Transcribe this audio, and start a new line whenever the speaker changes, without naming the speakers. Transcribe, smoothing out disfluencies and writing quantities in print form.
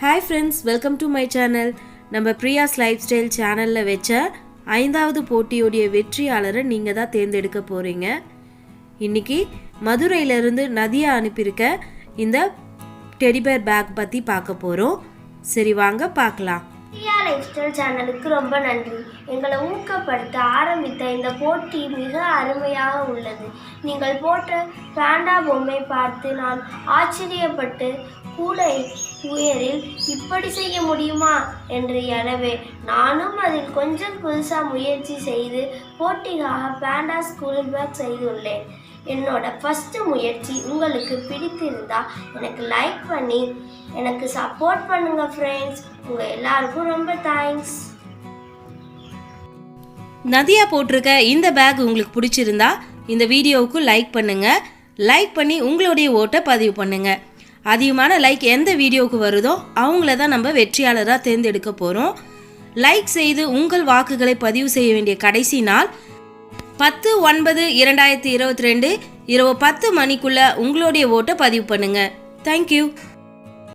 Hi friends, welcome to my channel. நம்ம பிரியாஸ் life style சேனலில் வச்ச 5வது போட்டியோடைய வெற்றியாளரை நீங்கள் தான் தேர்ந்தெடுக்க போகிறீங்க. இன்றைக்கி மதுரையிலிருந்து நதியா அனுப்பியிருக்க இந்த டெடிபேர் பேக் பற்றி பார்க்க போகிறோம். சரி வாங்க பார்க்கலாம்.
பிரியா லைஃப் ஸ்டைல் சேனலுக்கு ரொம்ப நன்றி. எங்களை ஊக்கப்படுத்த ஆரம்பித்த இந்த போட்டி மிக அருமையாக உள்ளது. நீங்கள் போட்ட பாண்டா பொம்மை பார்த்து நான் ஆச்சரியப்பட்டு கூடை உயரில் இப்படி செய்ய முடியுமா என்று. எனவே நானும் அதில் கொஞ்சம் புதுசாக முயற்சி செய்து போட்டிக்காக பாண்டா ஸ்கூல் பேக் செய்துள்ளேன். என்னோட ஃபஸ்ட்டு முயற்சி உங்களுக்கு பிடித்திருந்தா எனக்கு லைக் பண்ணி எனக்கு சப்போர்ட் பண்ணுங்க ஃப்ரெண்ட்ஸ். உங்கள் எல்லாருக்கும் ரொம்ப தேங்க்ஸ்.
நதியா போட்டிருக்க இந்த பேக் உங்களுக்கு பிடிச்சிருந்தா இந்த வீடியோவுக்கு லைக் பண்ணுங்கள். லைக் பண்ணி உங்களுடைய ஓட்டை பதிவு பண்ணுங்கள். அதிகமான லைக் எந்த வீடியோவுக்கு வருதோ அவங்கள தான் நம்ம வெற்றியாளராக தேர்ந்தெடுக்க போகிறோம். லைக் செய்து உங்கள் வாக்குகளை பதிவு செய்ய வேண்டிய கடைசி நாள் 10/9/2022 இரவு 10 மணிக்குள்ளே உங்களுடைய ஓட்டை பதிவு பண்ணுங்கள். தேங்க்யூ.